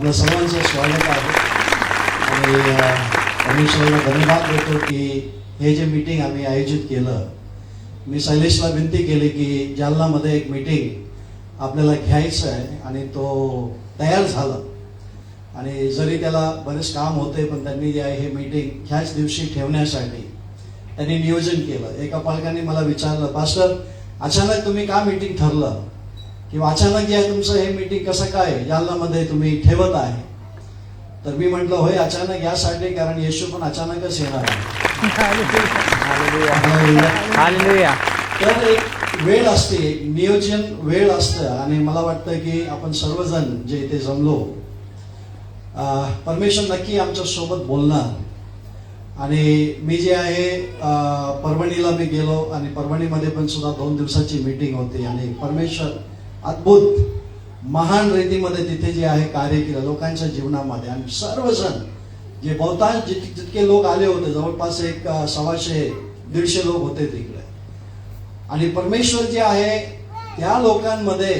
आपलं सर्वांचं स्वागत आहे आणि परमेश्वराला धन्यवाद देतो की हे जे मीटिंग आम्ही आयोजित केलं. मी शैलेशला विनंती केली की जालनामध्ये एक मीटिंग आपल्याला घ्यायचं आहे आणि तो तयार झाला. आणि जरी त्याला बरेच काम होते पण त्यांनी जे आहे हे मीटिंग ह्याच दिवशी ठेवण्यासाठी त्यांनी नियोजन केलं. एका पालकांनी मला विचारलं, पास्टर अचानक तुम्ही का मीटिंग ठरलं किंवा अचानक जे आहे तुमचं हे मीटिंग कसं काय जालनामध्ये तुम्ही ठेवत आहे. तर मी म्हटलं होय अचानक यासाठी कारण येशू पण अचानकच येणार आहे. तर एक वेळ असते, एक नियोजन वेळ असतं आणि मला वाटतं की आपण सर्वजण जे इथे जमलो परमेश्वर नक्की आमच्या सोबत बोलणार. आणि मी जे आहे परभणीला मी गेलो आणि परभणीमध्ये पण सुद्धा 2 दिवसाची मीटिंग होती आणि परमेश्वर अद्भुत महान रीतीमध्ये तिथे जे आहे कार्य केलं लोकांच्या जीवनामध्ये. आणि सर्वजण जे बहुतांश जितके लोक आले होते जवळपास एक 150-150 लोक होते तिकडे. आणि परमेश्वर जे आहे त्या लोकांमध्ये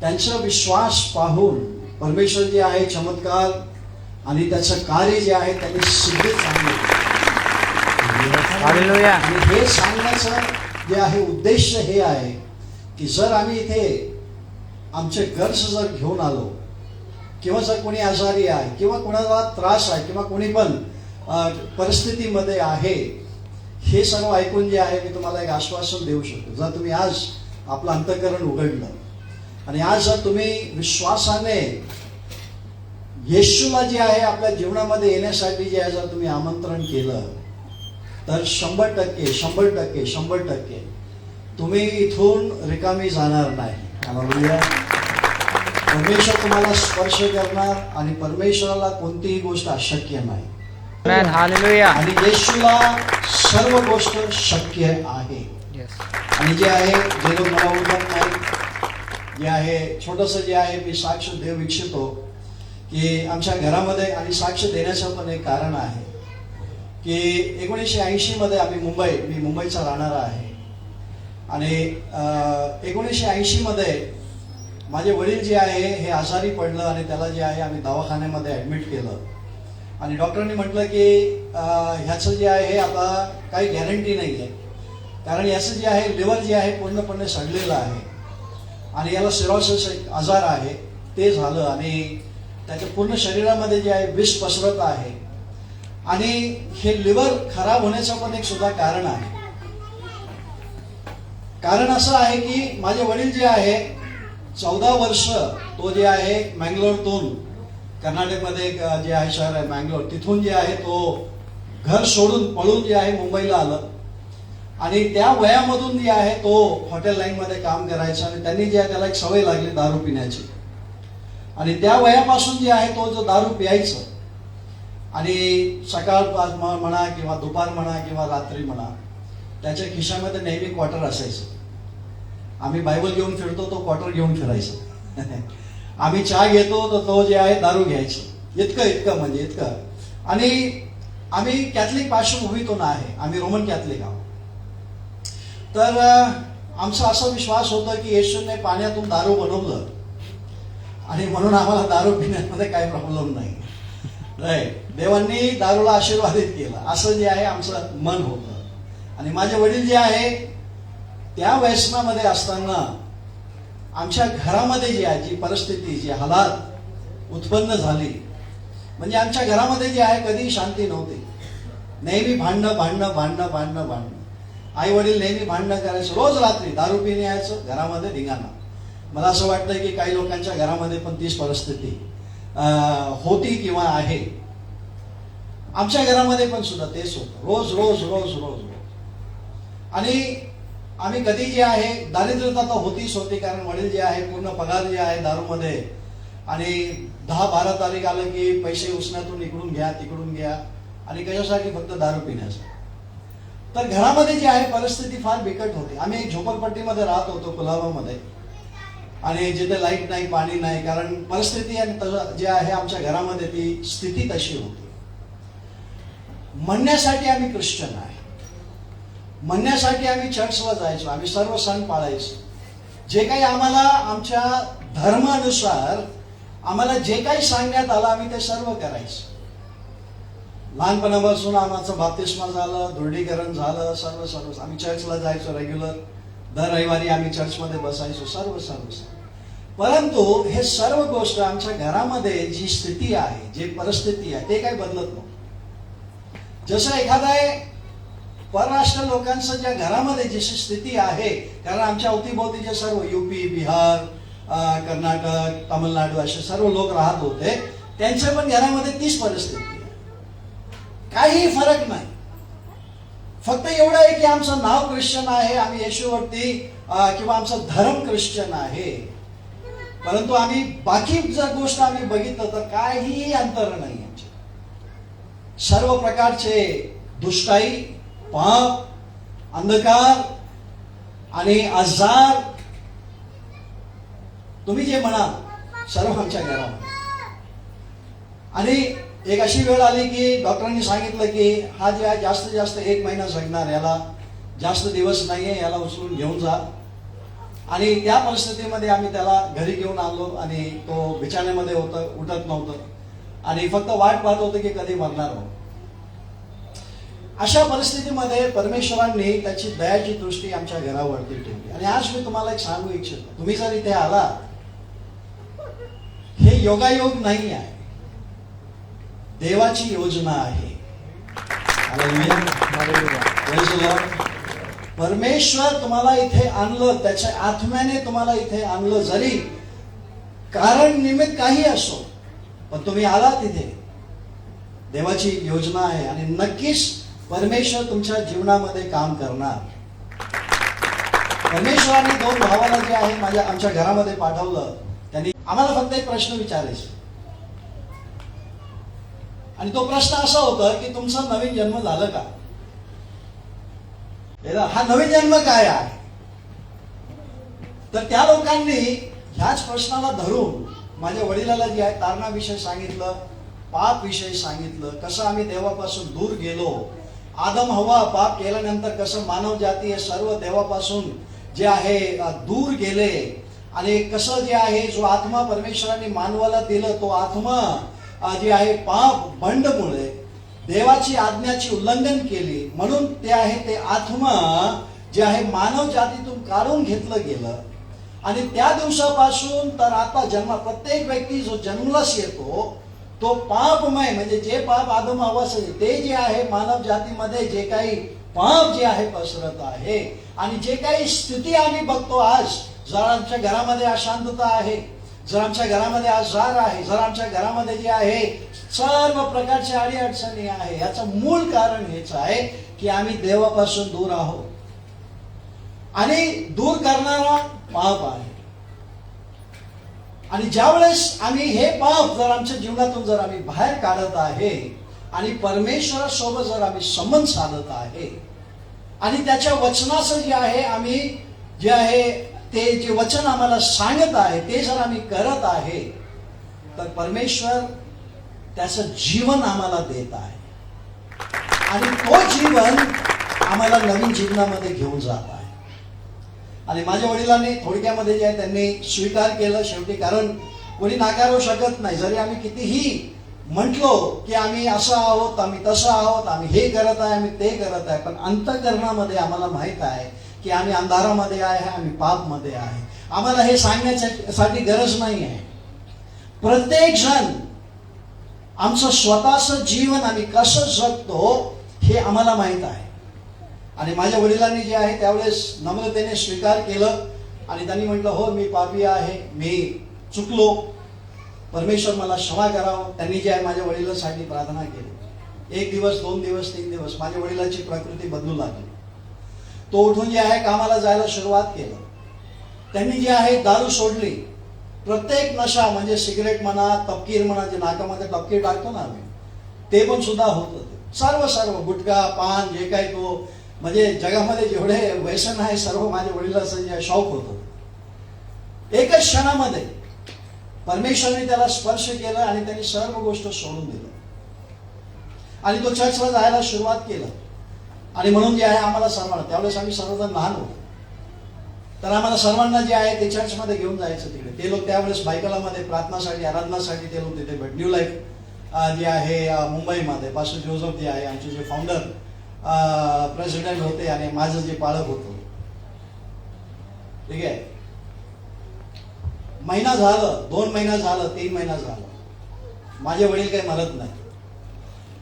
त्यांचा विश्वास पाहून परमेश्वर जे आहे चमत्कार आणि त्याचं कार्य जे आहे त्यांनी सिद्धीत सांगितलं. आणि हे सांगण्याचं जे आहे उद्देश हे आहे की जर आम्ही इथे आमचे गरज जर घेऊन आलो किंवा जर कोणी आजारी आहे किंवा कोणाला त्रास आहे किंवा कोणी पण परिस्थितीमध्ये आहे, हे सर्व ऐकून जे आहे मी तुम्हाला एक आश्वासन देऊ शकतो. जर तुम्ही आज आपलं अंतःकरण उघडलं आणि आज जर तुम्ही विश्वासाने येशूला जे आहे आपल्या जीवनामध्ये येण्यासाठी जे आहे जर तुम्ही आमंत्रण केलं तर 100% तुम्ही इथून रिकामी जाणार नाही. परमेश्वर तुम्हाला स्पर्श करणार आणि परमेश्वराला कोणतीही गोष्ट अशक्य नाही. आणि येशूला सर्व गोष्ट शक्य आहे. आणि जे आहे जे लोक मला ओळखत नाही जे आहे छोटस जे आहे मी साक्ष देऊ इच्छितो की आमच्या घरामध्ये आणि साक्ष देण्याचं पण एक कारण आहे की 1980 मध्ये आम्ही मी मुंबईचा राहणारा आहे. आणि 1980 मध्ये माझे वडील जे आहे हे आजारी पडलं आणि त्याला जे आहे आम्ही दवाखान्यामध्ये ऍडमिट केलं. आणि डॉक्टरांनी म्हटलं की ह्याचं जे आहे हे आता काही गॅरंटी नाही आहे कारण याचं जे आहे लिव्हर जे आहे पूर्णपणे सडलेलं आहे आणि याला सिरोसिस एक आजार आहे ते झालं आणि त्याच्या पूर्ण शरीरामध्ये जे आहे विष पसरत आहे. आणि हे लिव्हर खराब होण्याचं पण एक सुद्धा कारण आहे. कारण असं आहे की माझे वडील जे आहे 14 वर्ष तो जे आहे मँगलोरतून कर्नाटकमध्ये जे आहे शहर आहे मँगलोर तिथून जे आहे तो घर सोडून पळून जे आहे मुंबईला आलं. आणि त्या वयामधून जे आहे तो हॉटेल लाईनमध्ये काम करायचा आणि त्यांनी जे आहे त्याला एक सवय लागली दारू पिण्याची. आणि त्या वयापासून जे आहे तो जो दारू प्यायचं आणि सकाळ म्हणा किंवा दुपार म्हणा किंवा रात्री म्हणा त्याच्या खिशामध्ये नेहमी क्वार्टर असायचं. आम्ही बायबल घेऊन फिरतो तो क्वार्टर घेऊन फिरायचं. आम्ही चहा घेतो तर तो जे आहे दारू घ्यायचं. इतकं म्हणजे इतकं. आणि आम्ही कॅथलिक पार्श्वभूमीतून आहे, आम्ही रोमन कॅथलिक आहोत. तर आमचा असा विश्वास होता की येशूने पाण्यातून दारू बनवलं आणि म्हणून आम्हाला दारू पिण्यामध्ये काही प्रॉब्लेम नाही. देवांनी दारूला आशीर्वादित केलं असं जे आहे आमचं मन होतं. आणि माझे वडील जे आहे त्या व्यसनामध्ये असताना आमच्या घरामध्ये जी आहे जी परिस्थिती जी हालात उत्पन्न झाली म्हणजे आमच्या घरामध्ये जे आहे कधी शांती नव्हती. नेहमी भांडणं. आई वडील नेहमी भांडणं करायचं. रोज रात्री दारू पिणे यायचं घरामध्ये धिंगाणा. मला असं वाटतं की काही लोकांच्या घरामध्ये पण तीच परिस्थिती होती किंवा आहे. आमच्या घरामध्ये पण सुद्धा तेच होतं. रोज. आणि आम्ही कधी जे आहे दारिद्र्यता तर होतीच होती कारण वडील जे आहे पूर्ण पगार जे आहे दारूमध्ये. आणि 10-12 तारीख आलं की पैसे उसण्यातून इकडून घ्या तिकडून घ्या आणि कशासाठी फक्त दारू पिण्याचं. तर घरामध्ये जी आहे परिस्थिती फार बिकट होती. आम्ही एक झोपडपट्टीमध्ये राहत होतो कुलाबामध्ये आणि जिथे लाईट नाही पाणी नाही कारण परिस्थिती जी आहे आमच्या घरामध्ये ती स्थिती तशी होती. म्हणण्यासाठी आम्ही ख्रिश्चन आहे, म्हणण्यासाठी आम्ही चर्चला जायचो, आम्ही सर्व सण पाळायचो. जे काही आम्हाला आमच्या धर्मानुसार आम्हाला जे काही सांगण्यात आलं आम्ही ते सर्व करायचं. लहानपणापासून आमचं बाप्तिस्मा झालं, दृढीकरण झालं, सर्व सर्व. आम्ही चर्चला जायचो रेग्युलर, दर रविवारी आम्ही चर्चमध्ये बसायचो, सर्व सर्व. परंतु हे सर्व गोष्ट आमच्या घरामध्ये जी स्थिती आहे, जी परिस्थिती आहे, ते काही बदलत नव्हतं. जसं एखादा परराष्ट्र लोकांचं ज्या घरामध्ये जशी स्थिती आहे, कारण आमच्या अवतीभोवतीचे सर्व UP, बिहार, कर्नाटक, तामिळनाडू असे सर्व लोक राहत होते, त्यांच्या पण घरामध्ये तीच परिस्थिती आहे. काही फरक नाही. फक्त एवढं आहे की आमचं नाव ख्रिश्चन आहे, आम्ही येशूवरती किंवा आमचा धर्म ख्रिश्चन आहे, परंतु आम्ही बाकी जर गोष्ट आम्ही बघितलं तर काहीही अंतर नाही. सर्व प्रकारचे दुष्टाई, पाप, अंधकार आणि आजार, तुम्ही जे म्हणाल, सर्व आमच्या घरामध्ये. आणि एक अशी वेळ आली की डॉक्टरांनी सांगितलं की हा जे आहे जास्तीत जास्त 1 महिना जगणार, याला जास्त दिवस नाहीये, याला उचलून घेऊन जा. आणि त्या परिस्थितीमध्ये आम्ही त्याला घरी घेऊन आलो आणि तो बिछाण्यामध्ये होता, उठत नव्हतं आणि फक्त वाट पाहत होतं की कधी मरणार हो. अशा परिस्थितीमध्ये परमेश्वरांनी त्याची दयाची दृष्टी आमच्या घरावरती ठेवली. आणि आज मी तुम्हाला एक सांगू इच्छितो, तुम्ही जर इथे आला, हे योगायोग नाही आहे, देवाची योजना आहे. परमेश्वर तुम्हाला इथे आणलं, त्याच्या आत्म्याने तुम्हाला इथे आणलं, जरी कारण निमित्त काही असो, पण तुम्ही आला तिथे. देवाची योजना आहे आणि नक्कीच परमेश्वर तुमच्या जीवनामध्ये काम करणार. परमेश्वराने 2 भावाला जे आहे आमच्या घरामध्ये पाठवलं, त्यांनी आम्हाला फक्त एक प्रश्न विचारायचा. आणि तो प्रश्न असा होता की तुमचा नवीन जन्म झालं का? हा नवीन जन्म काय आहे? तर त्या लोकांनी ह्याच प्रश्नाला धरून माझ्या वडिलाला जे आहे तारणाविषयी सांगितलं, पाप विषयी सांगितलं, कसं आम्ही देवापासून दूर गेलो, आदम हवा पाप केल्यानंतर कसं मानव जाती हे सर्व देवापासून जे आहे दूर गेले, आणि कसं जे आहे जो आत्मा परमेश्वराने मानवाला दिलं, तो आत्मा जे आहे पाप बंडमुळे देवाची आज्ञाची उल्लंघन केली, म्हणून ते आहे ते आत्मा जे आहे मानव जातीतून काढून घेतलं गेलं. आणि त्या दिवसापासून तर आता प्रत्येक व्यक्ती जो जन्मलाच येतो तो पापमय, म्हणजे जे पाप आदम हवाचे ते जे आहे मानव जातीमध्ये जे काही पाप जे आहे पसरत आहे. आणि जे काही स्थिती आम्ही बघतो आज, जर आमच्या घरामध्ये अशांतता आहे, जर आमच्या घरामध्ये आजार आहे, जर आमच्या घरामध्ये जे आहे सर्व प्रकारच्या अडीअडचणी आहे, याचं मूळ कारण हेच आहे की आम्ही देवापासून दूर आहोत. आणि दूर करणारा पाप आहे. आणि ज्यावेळेस आम्ही हे पाप जर आमच्या जीवनातून जर आम्ही बाहेर काढत आहे आणि परमेश्वरासोबत जर आम्ही संबंध साधत आहे आणि त्याच्या वचनाचं जे आहे आम्ही जे आहे ते जे वचन आम्हाला सांगत आहे ते जर आम्ही करत आहे, तर परमेश्वर त्याचं जीवन आम्हाला देत आहे. आणि तो जीवन आम्हाला नवीन जीवनामध्ये घेऊन जात आहे. आणि माझ्या वडिलांनी थोडक्यामध्ये जे आहे त्यांनी स्वीकार केलं शेवटी, कारण कोणी नाकारू शकत नाही. जरी आम्ही कितीही म्हटलो की आम्ही असं आहोत, आम्ही तसं आहोत, आम्ही हे करत आहे, आम्ही ते करत आहे, पण अंतःकरणामध्ये आम्हाला माहित आहे की आम्ही अंधारामध्ये आहे, आम्ही पापमध्ये आहे. आम्हाला हे सांगण्यासाठी गरज नाही आहे. प्रत्येक जण आमचं स्वतःचं जीवन आम्ही कसं जगतो हे आम्हाला माहित आहे. आणि माझ्या वडिलांनी जे आहे त्यावेळेस नम्रतेने स्वीकार केलं आणि त्यांनी म्हटलं, हो मी पापी आहे, मी चुकलो, परमेश्वर मला क्षमा करावं. त्यांनी जे आहे माझ्या वडिलांसाठी प्रार्थना केली. 1 दिवस, 2 दिवस, 3 दिवस माझ्या वडिलांची प्रकृती बदलू लागली. तो उठून जे आहे कामाला जायला सुरुवात केलं. त्यांनी जे आहे दारू सोडली. प्रत्येक नशा म्हणजे सिगरेट म्हणा, तपकीर म्हणा, जे नाकामध्ये तपकीर टाकतो ना आम्ही, ते पण सुद्धा होत होते. सर्व गुटखा, पान, जे काही तो म्हणजे जगामध्ये जेवढे व्यसन आहे सर्व माझ्या वडिलांचं जे शौक होतं. एकच क्षणामध्ये परमेश्वराने त्याला स्पर्श केला आणि त्यांनी सर्व गोष्ट सोडून दिलं आणि तो चर्चला जायला सुरुवात केलं. आणि म्हणून जे आहे आम्हाला सर्वांना, त्यावेळेस आम्ही सर्वजण लहान होतो, तर आम्हाला सर्वांना जे आहे ते चर्चमध्ये घेऊन जायचं तिकडे. ते लोक त्यावेळेस बायकलामध्ये प्रार्थनासाठी आराधनासाठी ते लोक तिथे न्यू लाईफ जे आहे मुंबईमध्ये पास्टर जोसेफ जे आहे आमचे जे फाउंडर प्रेसिडेंट होते आणि माझं जे पालक होतं. ठीक आहे. महिना झालं, 2 महिना झालं, 3 महिना झालं, माझे वडील काही मरत नाही.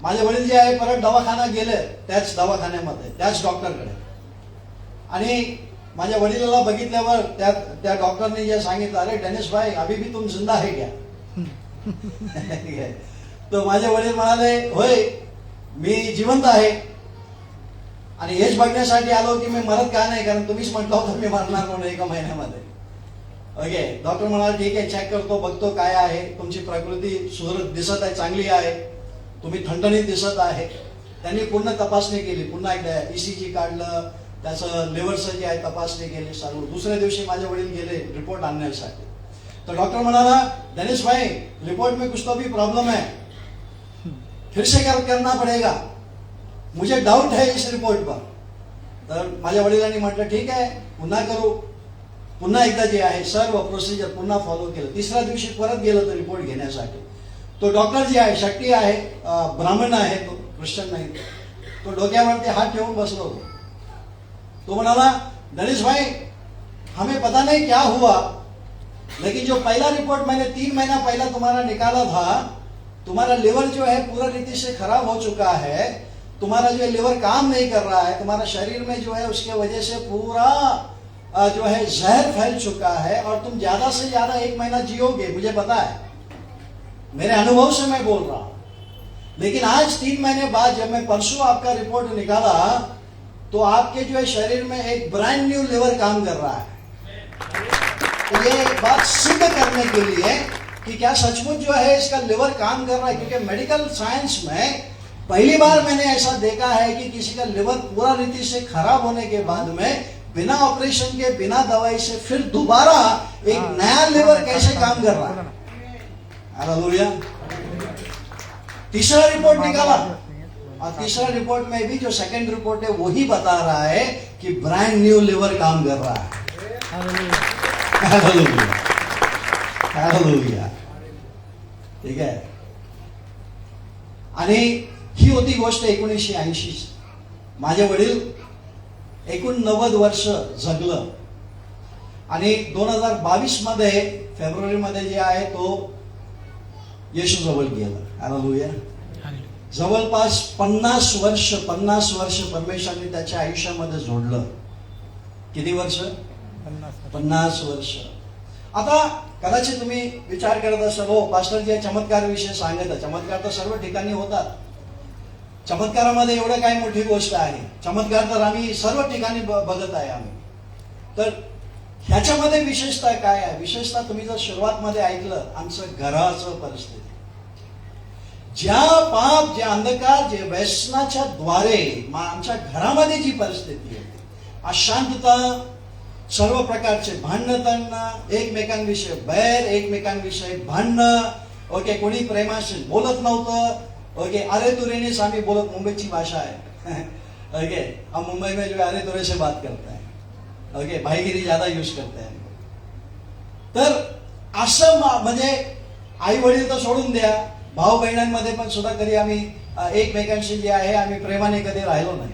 माझे वडील जे आहे परत दवाखाना गेले, त्याच दवाखान्यामध्ये त्याच डॉक्टरकडे. आणि माझ्या वडिलाला बघितल्यावर त्या डॉक्टरने जे सांगितलं, अरे डेनिस भाई अभी भी तुम जिंदा है क्या? तर माझे वडील म्हणाले, होय मी जिवंत आहे आणि हेच बघण्यासाठी आलो की मी मरत का नाही, कारण तुम्हीच म्हटलं होतं मी मरणार म्हणून 1 महिन्यामध्ये. ओके. डॉक्टर म्हणाला ठीक आहे, चेक करतो, बघतो काय आहे, तुमची प्रकृती सुधारत दिसत आहे, चांगली आहे, तुम्ही ठणठणीत दिसत आहे. त्यांनी पूर्ण तपासणी केली, पुन्हा एकदा ECG काढलं, त्याचं लिव्हरचं जे आहे तपासणी केली सर्व. दुसऱ्या दिवशी माझे वडील गेले रिपोर्ट आणण्यासाठी. तर डॉक्टर म्हणाला, डेनिस भाई रिपोर्ट में कुछ तो भी प्रॉब्लम है, फिर से करना पड़ेगा, मुझे डाउट है इस रिपोर्ट पर. तर माझ्या वडिलांनी म्हटलं ठीक आहे, पुन्हा करू. पुन्हा एकदा जे आहे सर्व प्रोसिजर पुन्हा फॉलो केलं. तिसऱ्या दिवशी परत गेलं तर रिपोर्ट घेण्यासाठी. तो डॉक्टर जे आहे शक्ती आहे, ब्राह्मण आहे, तो ख्रिश्चन नाही. तो डोक्यावरती हात ठेवून बसलो होतो. तो म्हणाला, डेनिस भाई हमें पता नहीं क्या हुआ, लेकिन जो पहला रिपोर्ट मैंने 3 महीना पहला तुम्हारा निकाला था, तुम्हारा लिवर जो है पूरा रीति से खराब हो चुका है, तुम्हारा जो लिवर काम नहीं कर रहा है, तुम्हारा शरीर में जो है उसके वजह से पूरा जो है जहर फैल चुका है और तुम ज्यादा से ज्यादा 1 महीना जियोगे, मुझे पता है, मेरे अनुभव से मैं बोल रहा हूं. लेकिन आज 3 महीने बाद जब मैं परसों आपका रिपोर्ट निकाला तो आपके जो है शरीर में एक ब्रांड न्यू लिवर काम कर रहा है. तो ये बात सिद्ध करने के लिए कि क्या सचमुच जो है इसका लिवर काम कर रहा है, क्योंकि मेडिकल साइंस में पहली बार मैंने ऐसा देखा है कि किसी का लिवर पूरा रीति से खराब होने के बाद में बिना ऑपरेशन के बिना दवाई से फिर दोबारा एक नया लिवर कैसे काम कर रहा है. हालेलुया. तीसरा रिपोर्ट निकाला और तीसरा रिपोर्ट में भी जो सेकंड रिपोर्ट है वही बता रहा है कि ब्रांड न्यू लिवर काम कर रहा है. हालेलुया. हालेलुया. ठीक आहे. आणि ही होती गोष्ट 1980. माझे वडील 89 वर्ष जगलं आणि 2022 मध्ये फेब्रुवारी मध्ये जे आहे तो येशू जवळ गेला. हालेलुया. जवळपास 50 वर्ष परमेश्वराने त्याच्या आयुष्यामध्ये जोडलं. किती वर्ष? 50 वर्ष. आता कदाचित तुम्ही विचार करत असाल, हो पास्टर जे चमत्कार विषय सांगत, चमत्कार तर सर्व ठिकाणी होतात, चमत्कारामध्ये एवढं काय मोठी गोष्ट आहे, चमत्कार तर आम्ही सर्व ठिकाणी बघत आहे आम्ही. तर ह्याच्यामध्ये विशेषतः काय आहे? विशेषतः तुम्ही जर सुरुवात मध्ये ऐकलं आमचं घराचं परिस्थिती, ज्या पाप, जे अंधकार, जे व्यसनाच्या द्वारे आमच्या घरामध्ये जी परिस्थिती आहे, अशांतता, सर्व प्रकारचे भांडणं, एकमेकांविषयी बैर, एकमेकांविषयी भांडणं. ओके. कोणी प्रेमाशी बोलत नव्हतं. ओके. अरे तुरेनेच आम्ही बोलत, मुंबईची भाषा आहे. ओके. हम मुंबई में जो अरे तुरे से बात करते हैं. ओके. भाईगिरी ज्यादा यूज करते हैं. तर असं म्हणजे आई वडील तर सोडून द्या, भाऊ बहिणांमध्ये पण सुद्धा कधी आम्ही एकमेकांशी जे आहे आम्ही प्रेमाने कधी राहिलो नाही.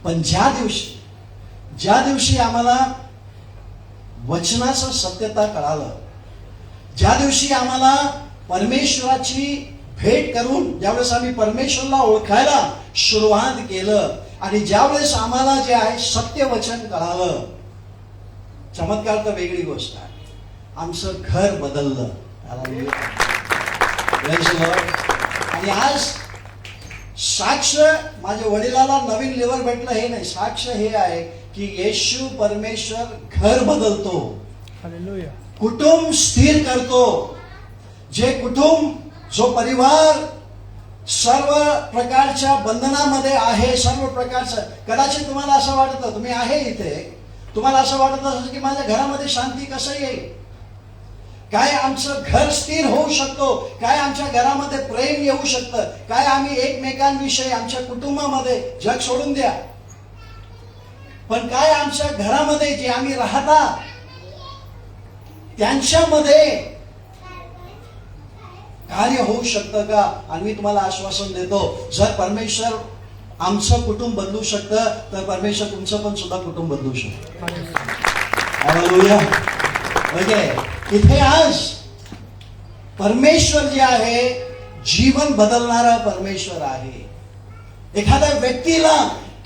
पण ज्या दिवशी आम्हाला वचनाचं सत्यता कळालं, ज्या दिवशी आम्हाला परमेश्वराची भेट करून ज्यावेळेस आम्ही परमेश्वरला ओळखायला सुरुवात केलं आणि ज्यावेळेस आम्हाला जे आहे सत्य वचन कळालं, चमत्कार तर वेगळी गोष्ट आहे, आमचं घर बदललं. आणि आज साक्ष, माझ्या वडिलाला नवीन लिव्हर भेटलं हे नाही, साक्ष हे आहे की येशू परमेश्वर घर बदलतो, कुटुंब स्थिर करतो. जे कुटुंब, जो परिवार सर्व प्रकारच्या बंधनामध्ये आहे, सर्व प्रकारचं, कदाचित तुम्हाला असं वाटतं, तुम्ही आहे इथे, तुम्हाला असं वाटत असेल की माझ्या घरामध्ये शांती कसं येईल, काय आमचं घर स्थिर होऊ शकतो, काय आमच्या घरामध्ये प्रेम येऊ शकतं, काय आम्ही एकमेकांविषयी आमच्या कुटुंबामध्ये, जग सोडून द्या, पण काय आमच्या घरामध्ये जे आम्ही राहता त्यांच्यामध्ये कार्य होऊ शकतं का? आणि मी तुम्हाला आश्वासन देतो, जर परमेश्वर आमचं कुटुंब बदलू शकतं तर परमेश्वर तुमचं पण सुद्धा कुटुंब बदलू शकतं. हालेलुया. ओके, इथे आज परमेश्वर जे आहे जीवन बदलणारा परमेश्वर आहे. एखाद्या व्यक्तीला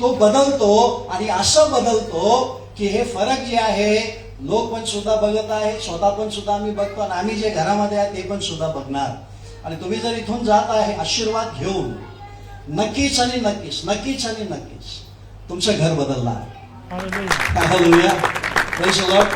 तो बदलतो आणि असं बदलतो की हे फरक जे आहे लोक पण सुद्धा बघत आहे, स्वतः पण सुद्धा आम्ही बघतो आणि आम्ही जे घरामध्ये आहे ते पण सुद्धा बघणार. आणि तुम्ही जर इथून जात आहे आशीर्वाद घेऊन, नक्कीच आणि नक्कीच नक्कीच आणि नक्कीच तुमचं घर बदलणार. हालेलुया. Praise the Lord.